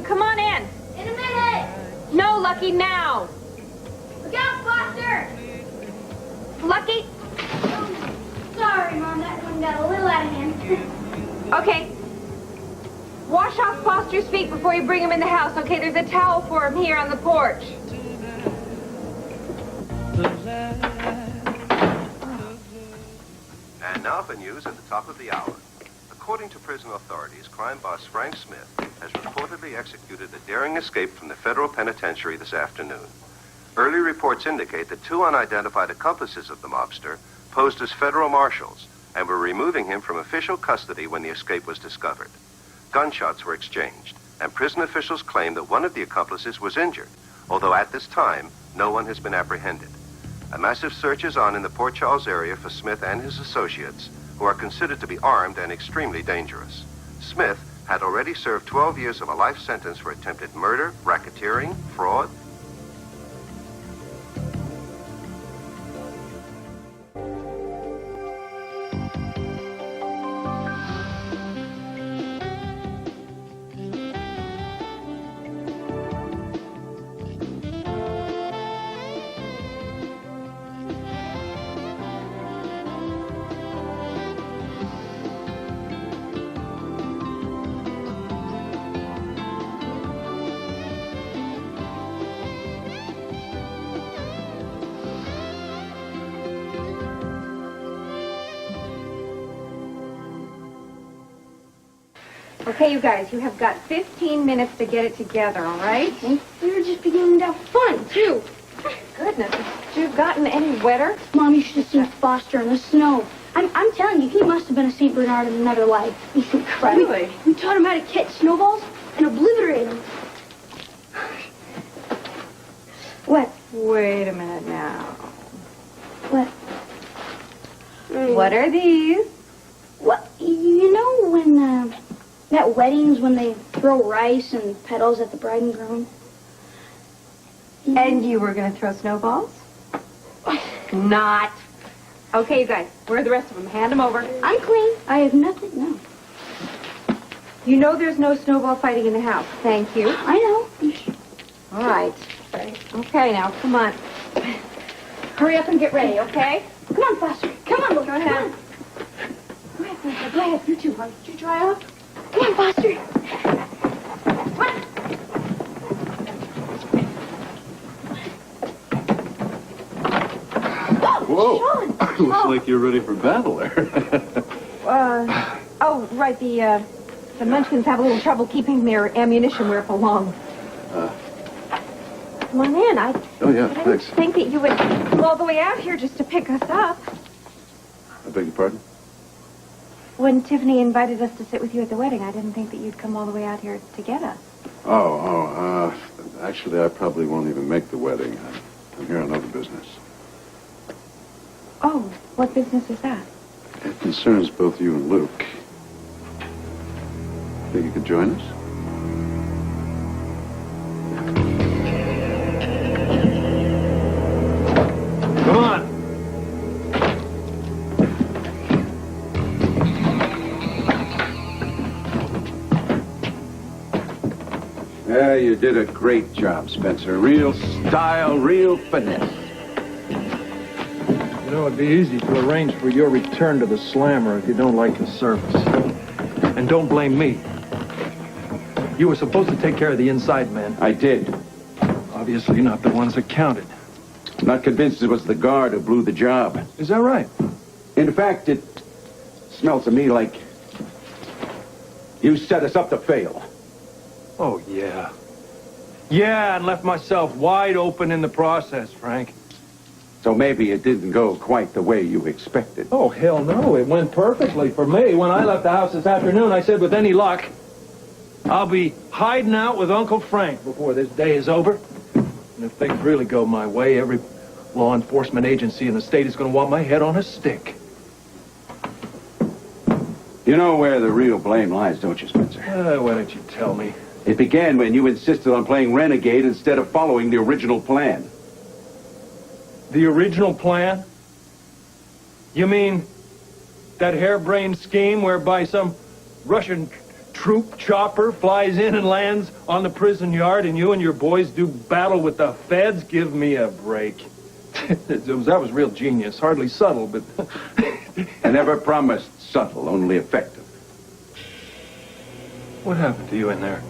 Come on in. In a minute. No, Lucky, now. Look out, Foster. Lucky. Sorry, Mom. That one got a little out of hand. Okay. Wash off Foster's feet before you bring him in the house, okay? There's a towel for him here on the porch. And now for news at the top of the hour. According to prison authorities, crime boss Frank Smith has reportedly executed a daring escape from the federal penitentiary this afternoon. Early reports indicate that two unidentified accomplices of the mobster posed as federal marshals and were removing him from official custody when the escape was discovered. Gunshots were exchanged, and prison officials claim that one of the accomplices was injured, although at this time, no one has been apprehended. A massive search is on in the Port Charles area for Smith and his associates, who are considered to be armed and extremely dangerous. Smith had already served 12 years of a life sentence for attempted murder, racketeering, fraud. Okay, you guys, you have got 15 minutes to get it together, all right? We were just beginning to have fun, too. Goodness, have you gotten any wetter? Mom, you should have seen Foster in the snow. I'm telling you, he must have been a St. Bernard in another life. He's incredible. Really? We taught him how to catch snowballs and obliterate them. What? Wait a minute now. What? What are these? What? You know when, at weddings when they throw rice and petals at the bride and groom? And you were going to throw snowballs? Not. Okay, you guys, where are the rest of them? Hand them over. I'm clean. I have nothing, no. You know there's no snowball fighting in the house. Thank you. I know. All right. Okay, now, come on. Hurry up and get ready, okay? Come on, Foster. Come on, Go ahead. Go ahead, Foster. Go ahead. You too, honey. Did you dry off? Come on, Foster. Come on. Whoa. Sean. Looks like you're ready for battle there. Oh, right, the Munchkins have a little trouble keeping their ammunition where it belongs. Come on in. I didn't Thanks. think that you would come all the way out here just to pick us up. I beg your pardon? When Tiffany invited us to sit with you at the wedding, I didn't think that you'd come all the way out here to get us. Actually, I probably won't even make the wedding. I'm here on other business. Oh, what business is that? It concerns both you and Luke. Think you could join us? Come on. Yeah, you did a great job, Spencer. Real style, real finesse. You know, it'd be easy to arrange for your return to the slammer if you don't like the service. And don't blame me. You were supposed to take care of the inside men. I did. Obviously not the ones that counted. I'm not convinced it was the guard who blew the job. Is that right? In fact, it smells to me like you set us up to fail. Oh, yeah. Yeah, and left myself wide open in the process, Frank. So maybe it didn't go quite the way you expected. Oh, hell no. It went perfectly for me. When I left the house this afternoon, I said, with any luck, I'll be hiding out with Uncle Frank before this day is over. And if things really go my way, every law enforcement agency in the state is going to want my head on a stick. You know where the real blame lies, don't you, Spencer? Why don't you tell me? It began when you insisted on playing renegade instead of following the original plan. The original plan? You mean that harebrained scheme whereby some Russian troop chopper flies in and lands on the prison yard, and you and your boys do battle with the feds? Give me a break. That was real genius. Hardly subtle, but... I never promised subtle, only effective. What happened to you in there?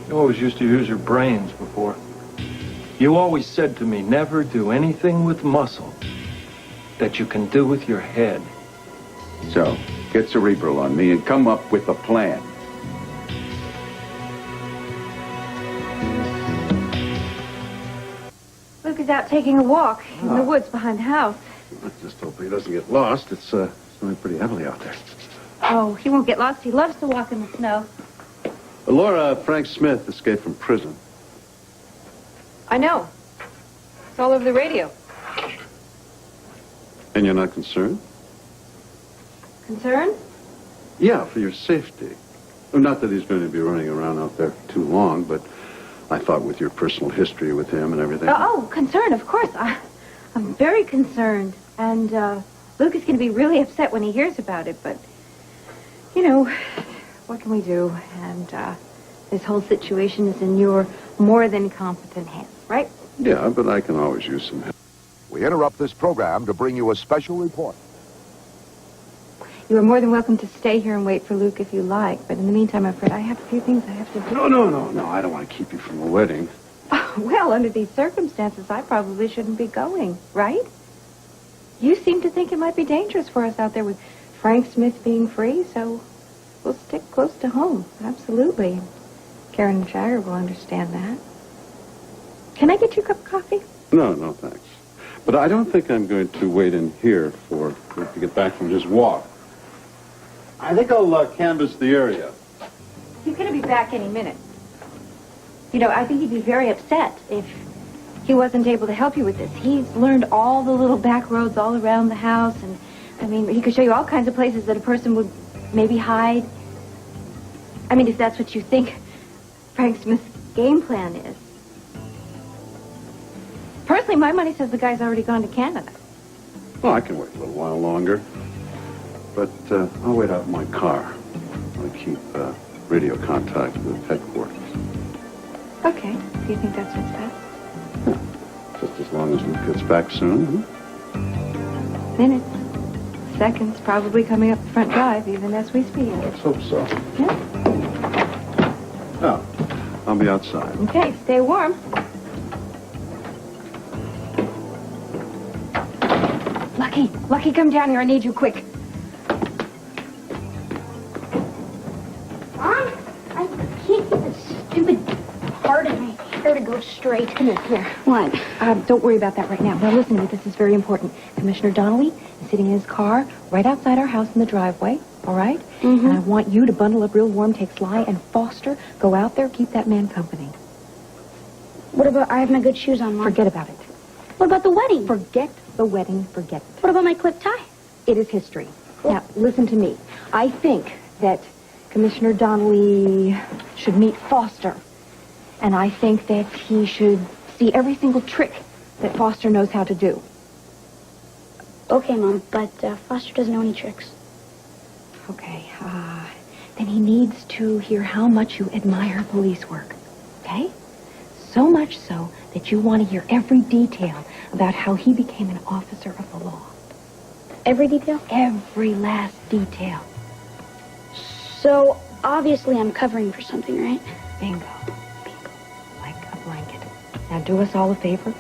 You always used to use your brains before. You always said to me, never do anything with muscle that you can do with your head. So, get cerebral on me and come up with a plan. Luke is out taking a walk in the woods behind the house. I just hope he doesn't get lost. It's snowing pretty heavily out there. Oh, he won't get lost. He loves to walk in the snow. Laura, Frank Smith escaped from prison. I know. It's all over the radio. And you're not concerned? Concerned? Yeah, for your safety. Not that he's going to be running around out there too long, but I thought with your personal history with him and everything. Oh, concerned, of course. I'm very concerned. And Luke is going to be really upset when he hears about it, but, you know, what can we do? And this whole situation is in your more than competent hands, right? Yeah, but I can always use some help. We interrupt this program to bring you a special report. You are more than welcome to stay here and wait for Luke if you like, but in the meantime, I'm afraid I have a few things I have to do. No. I don't want to keep you from the wedding. Well, under these circumstances, I probably shouldn't be going, right? You seem to think it might be dangerous for us out there with Frank Smith being free, so we'll stick close to home. Absolutely. Karen and Shire will understand that. Can I get you a cup of coffee? No, thanks. But I don't think I'm going to wait in here for Luke to get back from his walk. I think I'll canvass the area. He's going to be back any minute. You know, I think he'd be very upset if he wasn't able to help you with this. He's learned all the little back roads all around the house, and, I mean, he could show you all kinds of places that a person would maybe hide. I mean, if that's what you think Frank Smith's game plan is. Personally, my money says the guy's already gone to Canada. Well, I can wait a little while longer. But I'll wait out in my car. I'll keep radio contact with headquarters. Okay. Do you think that's what's best? Yeah. Just as long as Luke gets back soon. Minutes. Seconds, probably coming up the front drive, even as we speak. Let's hope so. Yeah. Oh, I'll be outside. Okay, stay warm. Lucky, come down here. I need you quick. Mom, I can't get this stupid part of my hair to go straight. Come here. What? Don't worry about that right now. Now, listen to me. This is very important. Commissioner Donnelly is sitting in his car right outside our house in the driveway, all right? Mm-hmm. And I want you to bundle up real warm, take Sly and Foster, go out there, keep that man company. What about I have my good shoes on, Mom? Forget about it. What about the wedding? Forget the wedding. Forget it. What about my clip tie? It is history. Now, listen to me. I think that Commissioner Donnelly should meet Foster. And I think that he should see every single trick that Foster knows how to do. Okay, Mom, but Foster doesn't know any tricks. Okay, then he needs to hear how much you admire police work. Okay? So much so that you want to hear every detail about how he became an officer of the law. Every detail? Every last detail. So, obviously I'm covering for something, right? Bingo. Like a blanket. Now, do us all a favor.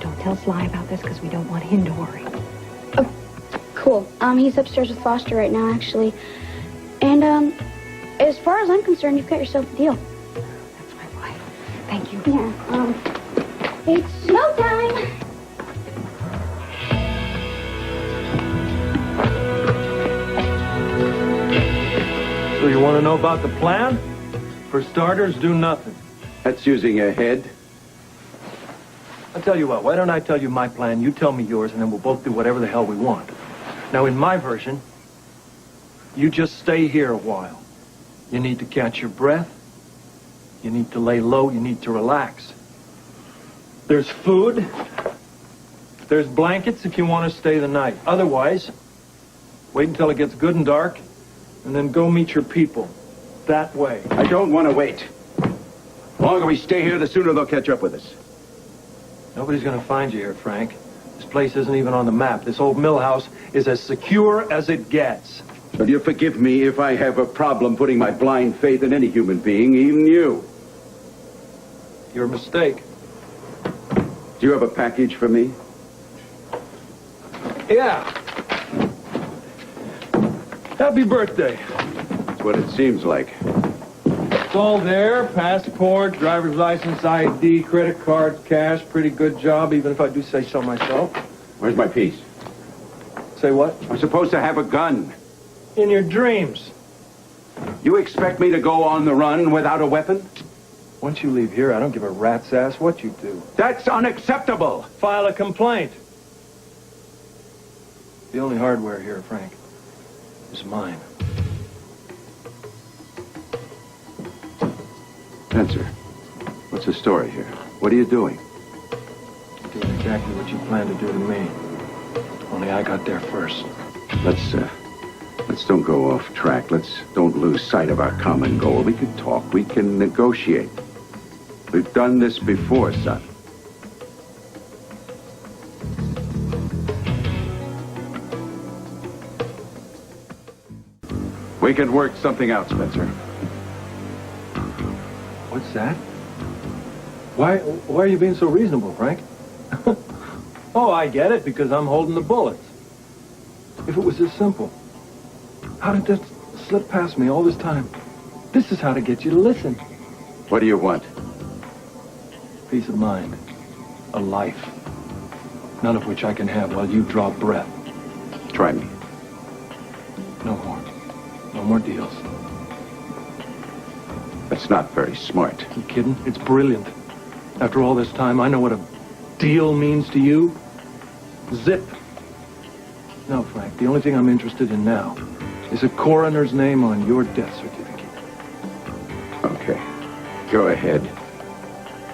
Don't tell Sly about this because we don't want him to worry. Oh, cool. He's upstairs with Foster right now, actually. And, as far as I'm concerned, you've got yourself a deal. That's my wife. Thank you. Yeah, it's snow time! So you want to know about the plan? For starters, do nothing. That's using a head. I'll tell you what, why don't I tell you my plan, you tell me yours, and then we'll both do whatever the hell we want. Now, in my version, you just stay here a while. You need to catch your breath. You need to lay low. You need to relax. There's food. There's blankets if you want to stay the night. Otherwise, wait until it gets good and dark, and then go meet your people. That way. I don't want to wait. The longer we stay here, the sooner they'll catch up with us. Nobody's gonna find you here, Frank. This place isn't even on the map. This old mill house is as secure as it gets. But you'll forgive me if I have a problem putting my blind faith in any human being, even you. Your mistake. Do you have a package for me? Yeah. Happy birthday. That's what it seems like. It's all there. Passport, driver's license, ID, credit cards, cash. Pretty good job, even if I do say so myself. Where's my piece? Say what? I'm supposed to have a gun. In your dreams. You expect me to go on the run without a weapon? Once you leave here, I don't give a rat's ass what you do. That's unacceptable. File a complaint. The only hardware here, Frank, is mine. Spencer, what's the story here? What are you doing? Doing exactly what you planned to do to me. Only I got there first. Let's don't go off track. Let's don't lose sight of our common goal. We can talk. We can negotiate. We've done this before, son. We can work something out, Spencer. What's that? Why are you being so reasonable, Frank? Oh, I get it, because I'm holding the bullets. If it was this simple, how did that slip past me all this time? This is how to get you to listen. What do you want? Peace of mind. A life. None of which I can have while you draw breath. Try me. No more. No more deals. That's not very smart. You kidding? It's brilliant. After all this time, I know what a deal means to you. Zip. No, Frank, the only thing I'm interested in now is a coroner's name on your death certificate. Okay. Go ahead.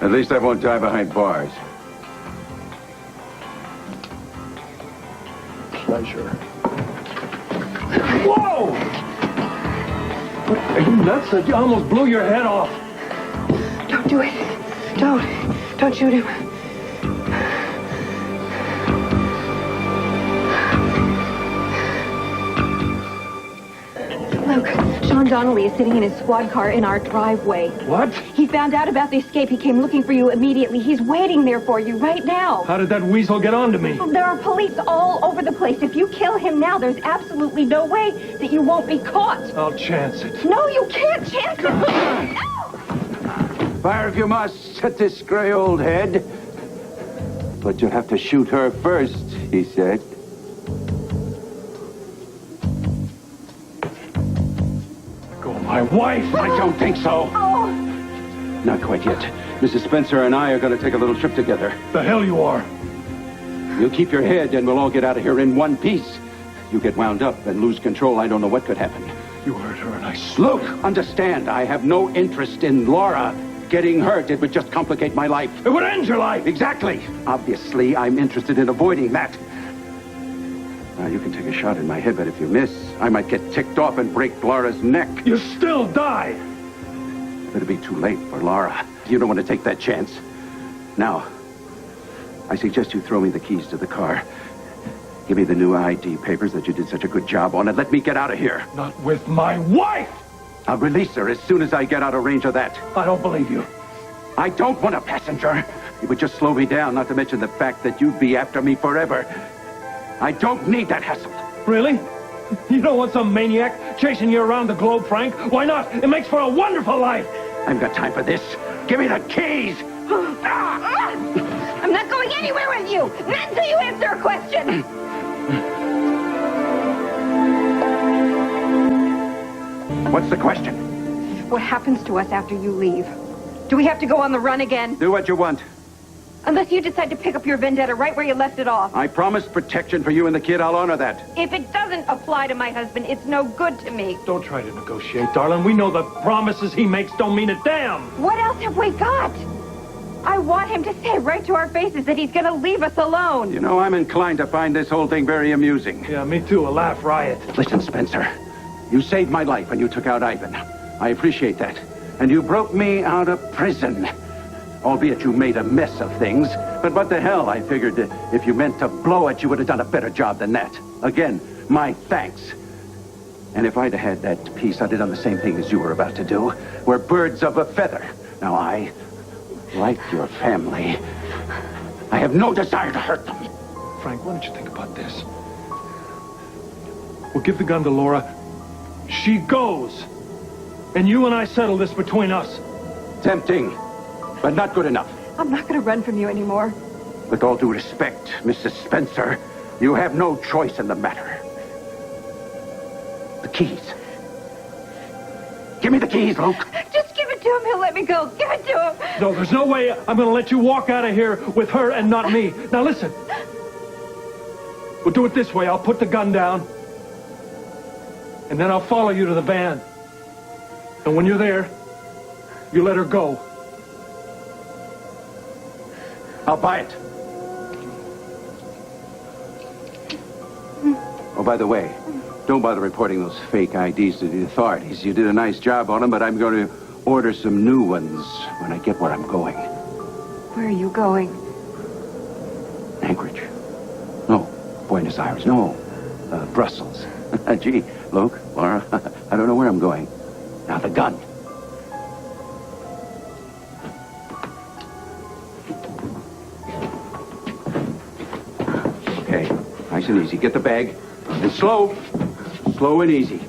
At least I won't die behind bars. Pleasure. Whoa! What, are you nuts? I almost blew your head off. Don't do it. Don't shoot him. Look, Sean Donnelly is sitting in his squad car in our driveway. What? He found out about the escape. He came looking for you immediately. He's waiting there for you right now. How did that weasel get onto me? There are police all over the place. If you kill him now, there's absolutely no way that you won't be caught. I'll chance it. No, you can't chance it. No! Fire if you must at this gray old head. But you'll have to shoot her first, he said. Go, my wife! I don't think so. Oh, Not quite yet. Mrs. Spencer and I are going to take a little trip together. The hell you are. You keep your head and we'll all get out of here in one piece. You get wound up and lose control, I don't know what could happen. You hurt her and I Look, understand, I have no interest in Laura getting hurt. It would just complicate my life. It would end your life! Exactly. Obviously, I'm interested in avoiding that. Now, you can take a shot in my head, but if you miss, I might get ticked off and break Laura's neck. You still die! It'll be too late for Laura. You don't want to take that chance. Now, I suggest you throw me the keys to the car. Give me the new ID papers that you did such a good job on, and let me get out of here. Not with my wife! I'll release her as soon as I get out of range of that. I don't believe you. I don't want a passenger. It would just slow me down, not to mention the fact that you'd be after me forever. I don't need that hassle. Really? You don't want some maniac chasing you around the globe, Frank? Why not? It makes for a wonderful life. I haven't got time for this. Give me the keys. I'm not going anywhere with you. Not until you answer a question. What's the question? What happens to us after you leave? Do we have to go on the run again? Do what you want. Unless you decide to pick up your vendetta right where you left it off. I promised protection for you and the kid. I'll honor that. If it doesn't apply to my husband, it's no good to me. Don't try to negotiate, darling. We know the promises he makes don't mean a damn. What else have we got? I want him to say right to our faces that he's going to leave us alone. You know, I'm inclined to find this whole thing very amusing. Yeah, me too. A laugh riot. Listen, Spencer. You saved my life when you took out Ivan. I appreciate that. And you broke me out of prison. Albeit you made a mess of things. But what the hell, I figured that if you meant to blow it, you would have done a better job than that. Again, my thanks. And if I'd had that piece, I'd have done the same thing as you were about to do. We're birds of a feather. Now, I, like your family, I have no desire to hurt them. Frank, why don't you think about this? We'll give the gun to Laura. She goes. And you and I settle this between us. Tempting, but not good enough. I'm not going to run from you anymore. With all due respect, Mrs. Spencer, you have no choice in the matter. The keys. Give me the keys, Luke. Just give it to him. He'll let me go. Give it to him. No, there's no way I'm going to let you walk out of here with her and not me. Now listen. We'll do it this way. I'll put the gun down. And then I'll follow you to the van. And when you're there, you let her go. I'll buy it. Oh, by the way, don't bother reporting those fake IDs to the authorities. You did a nice job on them, but I'm going to order some new ones when I get where I'm going. Where are you going? Anchorage. No, Buenos Aires. No, Brussels. Gee, Luke, Laura, I don't know where I'm going. Now the gun. Okay, nice and easy. Get the bag. And slow. Slow and easy.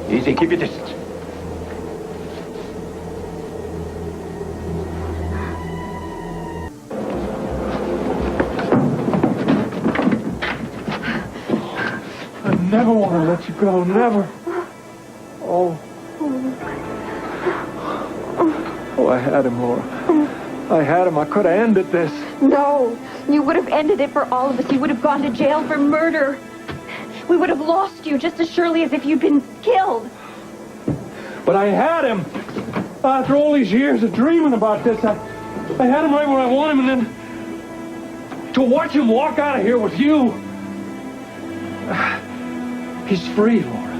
Easy, keep your distance. I never want to let you go, never. Oh. Oh, I had him, Laura. I had him. I could have ended this. No, you would have ended it for all of us. You would have gone to jail for murder. We would have lost you just as surely as if you'd been killed. But I had him. After all these years of dreaming about this, I had him right where I want him, and then to watch him walk out of here with you. He's free, Laura.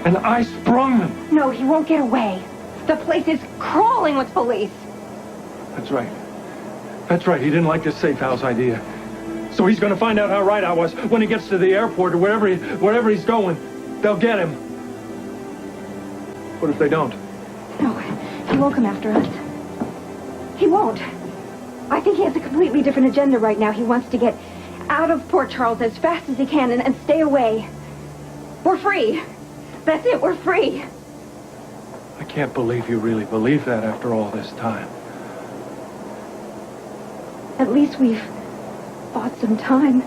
And I sprung him. No, he won't get away. The place is crawling with police. That's right. That's right. He didn't like this safe house idea. So he's going to find out how right I was when he gets to the airport or wherever he's going. They'll get him. What if they don't? No, he won't come after us. He won't. I think he has a completely different agenda right now. He wants to get out of Port Charles as fast as he can and stay away. We're free. That's it. We're free. I can't believe you really believe that after all this time. At least we've bought some time.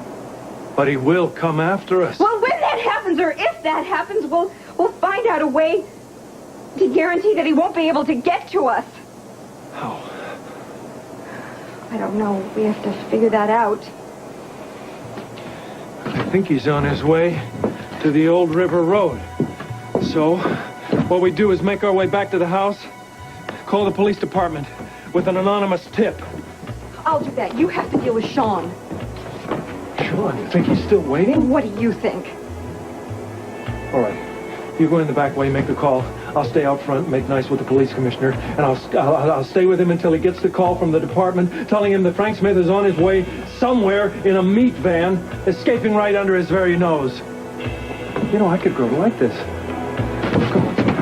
But he will come after us. Well, when that happens, or if that happens, we'll find out a way to guarantee that he won't be able to get to us. How? I don't know. We have to figure that out. I think he's on his way to the old river road. So, what we do is make our way back to the house, call the police department with an anonymous tip. I'll do that. You have to deal with Sean. Sean, you think he's still waiting? What do you think? All right. You go in the back way, make the call. I'll stay out front, make nice with the police commissioner, and I'll stay with him until he gets the call from the department telling him that Frank Smith is on his way somewhere in a meat van, escaping right under his very nose. You know, I could grow to like this. Come on.